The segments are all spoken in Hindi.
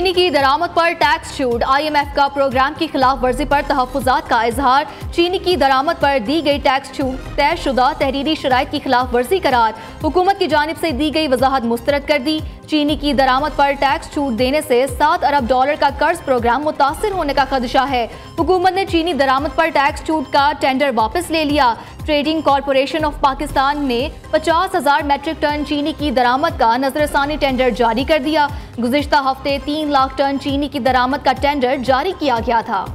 चीनी की दरामद पर टैक्स छूट, IMF का प्रोग्राम की खिलाफ वर्जी पर तहफ्फुज़ात का इजहार। चीनी की दरामद पर दी गई टैक्स छूट तयशुदा तहरीरी शराइत की खिलाफ वर्जी करार, हुकूमत की जानिब से दी गई वजाहत मुस्तरद कर दी। चीनी की दरामद पर टैक्स छूट देने से $7 अरब का कर्ज प्रोग्राम मुतासिर होने का खदशा है। हुकूमत ने चीनी दरामद पर टैक्स छूट का टेंडर वापस ले लिया। ट्रेडिंग कॉरपोरेशन ऑफ पाकिस्तान ने 50,000 मैट्रिक टन चीनी की दरामद का नजरसानी टेंडर जारी कर दिया। गुज़िश्ता हफ्ते 3 लाख टन चीनी की दरामद का टेंडर जारी किया गया था।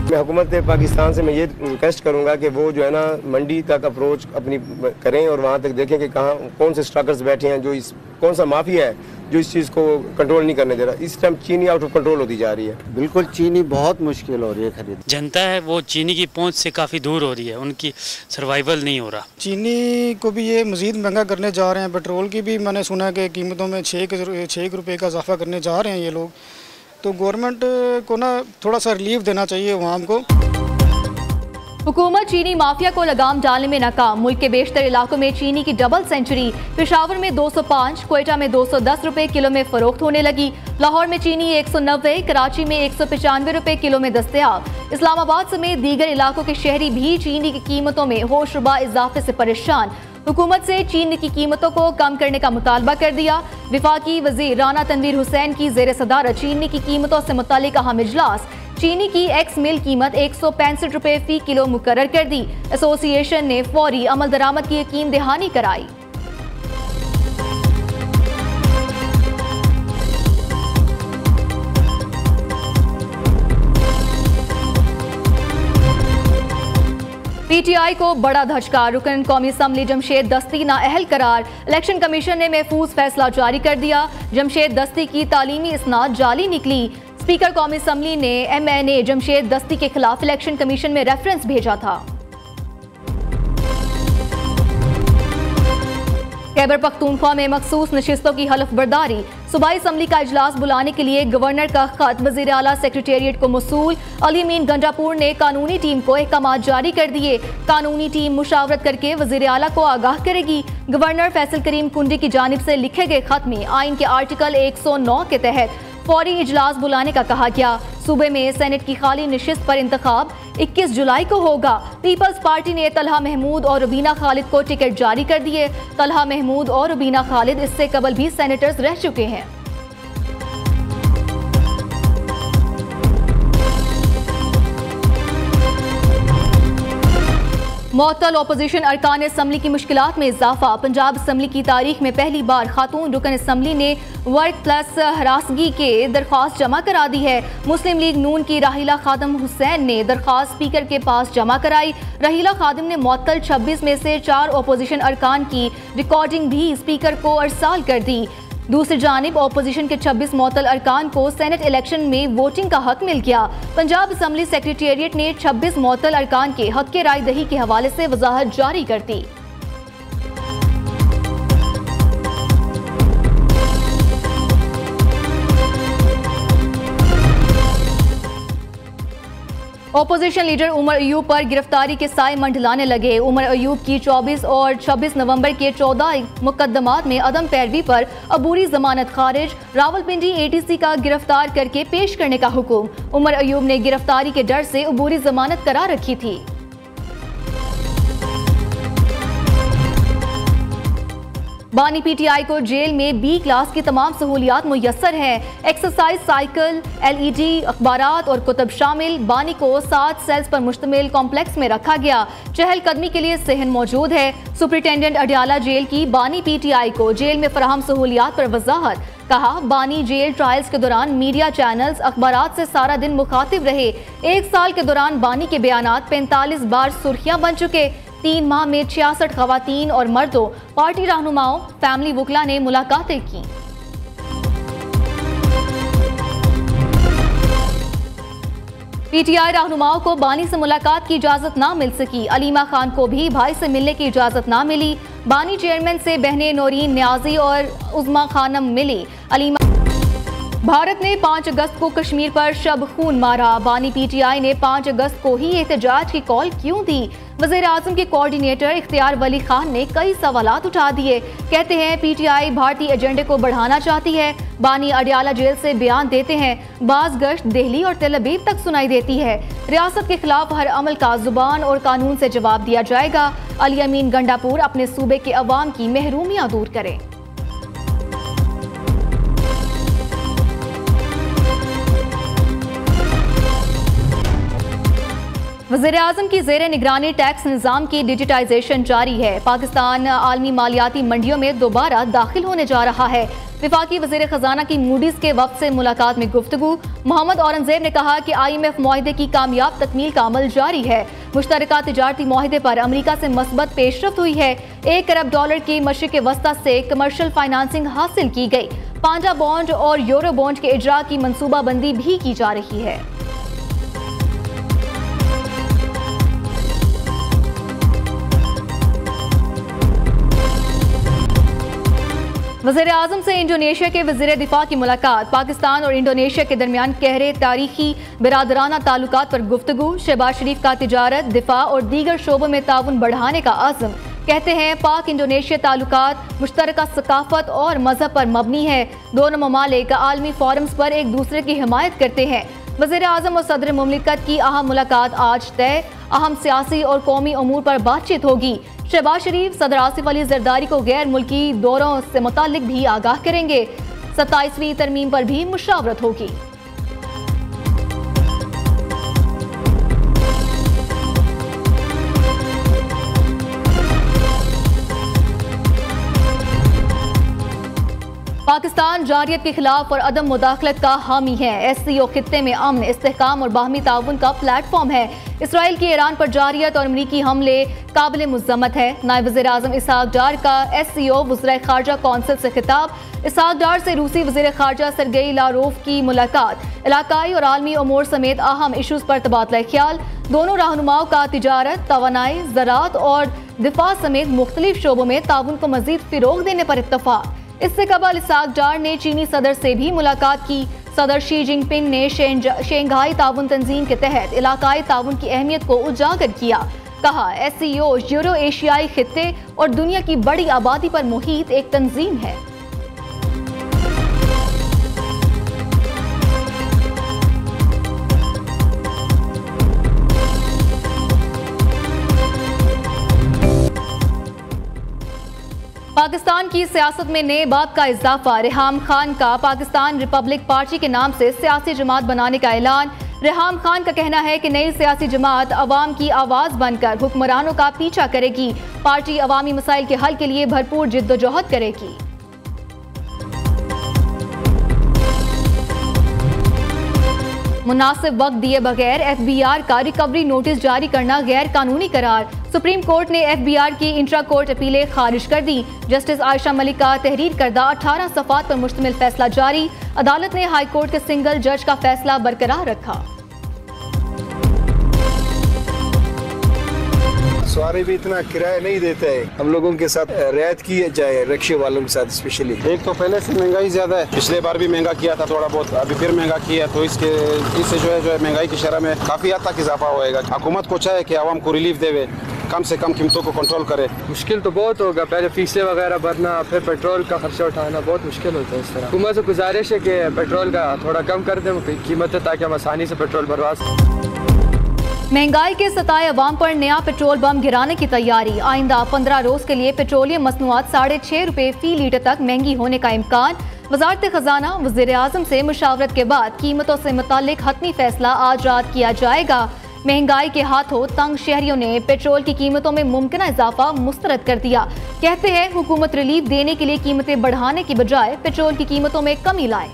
मैं हुकूमत पाकिस्तान से मैं ये रिक्वेस्ट करूंगा कि वो जो है ना मंडी तक अप्रोच अपनी करें और वहाँ तक देखें कि कहाँ कौन से स्टॉकर्स बैठे हैं, जो इस कौन सा माफिया है जो इस चीज़ को कंट्रोल नहीं करने दे रहा। इस टाइम चीनी आउट ऑफ कंट्रोल होती जा रही है। बिल्कुल चीनी बहुत मुश्किल हो रही है खरीद। जनता है वो चीनी की पहुंच से काफ़ी दूर हो रही है, उनकी सर्वाइवल नहीं हो रहा। चीनी को भी ये मज़ीद महंगा करने जा रहे हैं। पेट्रोल की भी मैंने सुना कि कीमतों में 6 रुपये का इजाफा करने जा रहे हैं ये लोग। तो गवर्नमेंट को ना थोड़ा सा रिलीफ देना चाहिए अवाम को। हुकूमत चीनी माफिया को लगाम डालने में नाकाम, मुल्क के बेशतर इलाकों में चीनी की डबल सेंचुरी। पेशावर में 205, क्वेटा में 210 रुपए किलो में फरोख्त होने लगी। लाहौर में चीनी 190, कराची में 195 रुपए किलो में दस्तयाब। इस्लामाबाद समेत दीगर इलाकों के शहरी भी चीनी की कीमतों में होशरुबा इजाफे से परेशान। हुकूमत से चीनी की कीमतों को कम करने का मुतालबा कर दिया। विफाकी वजीर राना तनवीर हुसैन की जेर सदारत चीनी की कीमतों से मुतालिक अहम इजलास। चीनी की एक्स मिल कीमत 165 रुपए फी किलो मुकर्रर कर दी। एसोसिएशन ने फौरी अमल दरामद की यकीन दहानी कराई। PTI को बड़ा धचका, रुकन कौमी असम्बली जमशेद दस्ती नाअहल करार। इलेक्शन कमीशन ने महफूज फैसला जारी कर दिया। जमशेद दस्ती की तालीमी इसनाद जाली निकली। स्पीकर कौमी असम्बली ने MNA जमशेद दस्ती के खिलाफ इलेक्शन कमीशन में रेफरेंस भेजा था। खैबर पख्तूनख्वा में मखसूस नशिस्तों की हलफ बर्दारी। सूबाई असम्बली का इजलास बुलाने के लिए गवर्नर का खत वजीर आला सेक्रेटेरिएट को मौसूल। अली अमीन गंडापुर ने कानूनी टीम को अहकामात जारी कर दिए। कानूनी टीम मुशावरत करके वजीर आला को आगाह करेगी। गवर्नर फैसल करीम कुंडी की जानिब से लिखे गए खत में आइन के आर्टिकल 109 के तहत फौरी इजलास बुलाने का कहा गया। सूबे में सेनेट की खाली नशिस्त पर इंतखाब 21 जुलाई को होगा। पीपल्स पार्टी ने तलहा महमूद और रुबीना खालिद को टिकट जारी कर दिए। तलहा महमूद और रुबीना खालिद इससे कबल भी सेनेटर्स रह चुके हैं। मुअत्तल अपोजिशन अरकान असम्बली की मुश्किलात में इजाफा। पंजाब असम्बली की तारीख में पहली बार खातून रुकन असम्बली ने वर्क प्लस हरासगी के दरख्वास्त जमा करा दी है। मुस्लिम लीग नून की राहिला खादिम हुसैन ने दरख्वास्त स्पीकर के पास जमा कराई। राहिला खादिम ने मुअत्तल 26 में से 4 अपोजिशन अरकान की रिकॉर्डिंग भी स्पीकर को अरसाल कर दी। दूसरी जानिब अपोजिशन के 26 मुअत्तल अरकान को सेनेट इलेक्शन में वोटिंग का हक मिल गया। पंजाब असम्बली सेक्रेटेरिएट ने 26 मुअत्तल अरकान के हक के राय दही के हवाले से वजाहत जारी कर दी। अपोजिशन लीडर उमर अयूब पर गिरफ्तारी के साए मंडलाने लगे। उमर अयूब की 24 और 26 नवंबर के 14 मुकदमात में अदम पैरवी पर अबूरी जमानत खारिज। रावलपिंडी ATC का गिरफ्तार करके पेश करने का हुक्म। उमर अयूब ने गिरफ्तारी के डर से अबूरी जमानत करार रखी थी। बानी PTI को जेल में B क्लास की तमाम सहूलियात मुयस्सर हैं। एक्सरसाइज साइकिल, LED, अखबारात और कुतुब शामिल। बानी को 7 सेल्स पर मुश्तमिल कॉम्प्लेक्स में रखा गया। चहलकदमी के लिए सहन मौजूद है। सुपरिटेंडेंट अडियाला जेल की बानी PTI को जेल में फराहम सहूलियात पर वजाहत। कहा, बानी जेल ट्रायल्स के दौरान मीडिया चैनल्स अखबारात से सारा दिन मुखातिब रहे। 1 साल के दौरान बानी के बयानात 45 बार सुर्खियां बन चुके। 3 माह में 66 खवातीन और मर्दों, पार्टी रहनुमाओं, फैमिली वकला ने मुलाकातें की। PTI रहनुमाओं को बानी से मुलाकात की इजाजत ना मिल सकी। अलीमा खान को भी भाई से मिलने की इजाजत ना मिली। बानी चेयरमैन से बहने नौरीन न्याजी और उज़मा खानम मिली। भारत ने 5 अगस्त को कश्मीर पर शब खून मारा। बानी पीटीआई ने 5 अगस्त को ही एहतजाज की कॉल क्यों दी? वज़ीर आज़म के कोऑर्डिनेटर इख्तियार वली खान ने कई सवालात उठा दिए। कहते हैं पीटीआई भारतीय एजेंडे को बढ़ाना चाहती है। बानी अडियाला जेल से बयान देते हैं। बाज गश्त दिल्ली और तेल अवीव तक सुनाई देती है। रियासत के खिलाफ हर अमल का जुबान और कानून से जवाब दिया जाएगा। अली अमीन गंडापुर अपने सूबे के अवाम की महरूमियां दूर करें। वज़ीर-ए-आज़म की ज़ेरे निगरानी टैक्स निज़ाम की डिजिटाइजेशन जारी है। पाकिस्तान आलमी मालियाती मंडियों में दोबारा दाखिल होने जा रहा है। विफाकी वज़ीर खजाना की मूडीज के वक्त से मुलाकात में गुफ्तगू। मोहम्मद औरंगजेब ने कहा कि IMF मुआहदे की कामयाब तकमील का अमल जारी है। मुश्तरका तिजारती मुआहदे पर अमरीका से मस्बत पेशरफ्त हुई है। $1 अरब की मशरिक़ वस्ता से कमर्शियल फाइनेंसिंग हासिल की गई। पांजा बॉन्ड और यूरो बॉन्ड के इजरा की मनसूबाबंदी भी की जा रही है। वज़ीर आज़म से इंडोनेशिया के वज़ीर दिफा की मुलाकात। पाकिस्तान और इंडोनेशिया के दरमियान गहरे तारीखी बिरादराना ताल्लुकात पर गुफ्तगू। शहबाज शरीफ का तिजारत, दिफा और दीगर शोबों में ताउन बढ़ाने का आज़म। कहते हैं पाक इंडोनेशिया ताल्लुकात मुश्तरका सकाफत और मजहब पर मबनी है। दोनों ममालिक आलमी फोरम्स पर एक दूसरे की हिमायत करते हैं। वज़ीर आज़म और सदर मुमलिकत की अहम मुलाकात आज तय। अहम सियासी और कौमी अमूर पर बातचीत होगी। शहबाज शरीफ सदर आसिफ अली जरदारी को गैर मुल्की दौरों से मुतालिक भी आगाह करेंगे। 27वीं तरमीम पर भी मुशावरत होगी। पाकिस्तान जारियत के खिलाफ और अदम मुदाखलत का हामी है। SCO खित्ते में अमन, इस्तेहकाम और बाहमी ताउन का प्लेटफॉर्म है। इसराइल की ईरान पर जारियत और अमरीकी हमले काबिल मुज़म्मत है। नायब वज़ीर आज़म इसहाक डार का SCO वज़ीर ख़ारजा कौंसिल से खिताब। इसहाक डार से रूसी वज़ीर ख़ारजा सरगेई लारोफ की मुलाकात। इलाकाई और आलमी उमूर समेत अहम इशूज़ पर तबादला ख्याल। दोनों रहनुमाओं का तिजारत, तवानाई, ज़राअत और दिफा समेत मुख्तलिफ शोबों में ताउन को मज़ीद फ़िरोग देने पर इत्तफ़ाक़। इससे कबल इसहाक डार ने चीनी सदर से भी मुलाकात की। सदर शी जिनपिंग ने शंघाई ताउन तंजीम के तहत इलाकाई ताउन की अहमियत को उजागर किया। कहा SCO यूरो एशियाई खित्ते और दुनिया की बड़ी आबादी पर मुहित एक तंजीम है। पाकिस्तान की सियासत में नए बाब का इजाफा। रेहाम खान का पाकिस्तान रिपब्लिक पार्टी के नाम से सियासी जमात बनाने का ऐलान। रेहाम खान का कहना है कि नई सियासी जमात अवाम की आवाज़ बनकर हुक्मरानों का पीछा करेगी। पार्टी अवामी मसाइल के हल के लिए भरपूर जिद्दोजहद करेगी। मुनासिब वक्त दिए बगैर FBR का रिकवरी नोटिस जारी करना गैर कानूनी करार। सुप्रीम कोर्ट ने FBR की इंट्रा कोर्ट अपीलें खारिज कर दी। जस्टिस आयशा मलिक का तहरीर करदा 18 सफ़ात पर मुश्तमिल फैसला जारी। अदालत ने हाई कोर्ट के सिंगल जज का फैसला बरकरार रखा। सवारी भी इतना किराया नहीं देता है। हम लोगों के साथ रियायत की जाए, रिक्शे वालों के साथ स्पेशली। एक तो पहले से महंगाई ज़्यादा है, पिछले बार भी महंगा किया था थोड़ा बहुत, अभी फिर महंगा किया, तो इससे जो है महंगाई की शरह में काफ़ी हद तक इजाफा होएगा। हुकूमत को चाहे कि आवाम को रिलीफ देवे, कम से कम कीमतों को कंट्रोल करे। मुश्किल तो बहुत होगा, पहले फीसें वगैरह भरना, फिर पेट्रोल का खर्चा उठाना, बहुत मुश्किल होता है। इस तरह हुकूमत से गुजारिश है कि पेट्रोल का थोड़ा कम कर दें कीमतें, ताकि हम आसानी से पेट्रोल भरवा सकें। महंगाई के सताए अवाम पर नया पेट्रोल बम गिराने की तैयारी। आइंदा 15 रोज के लिए पेट्रोलियम मसनूआत ₹6.5 फी लीटर तक महंगी होने का इम्कान। वजारत खजाना वज़ीर आज़म से मुशावरत के बाद कीमतों से मुतालिक हतमी फैसला आज रात किया जाएगा। महंगाई के हाथों तंग शहरियों ने पेट्रोल की कीमतों में मुमकिन इजाफा मुस्तरद कर दिया। कहते हैं हुकूमत रिलीफ देने के लिए कीमतें बढ़ाने की बजाय पेट्रोल की कीमतों में कमी लाए।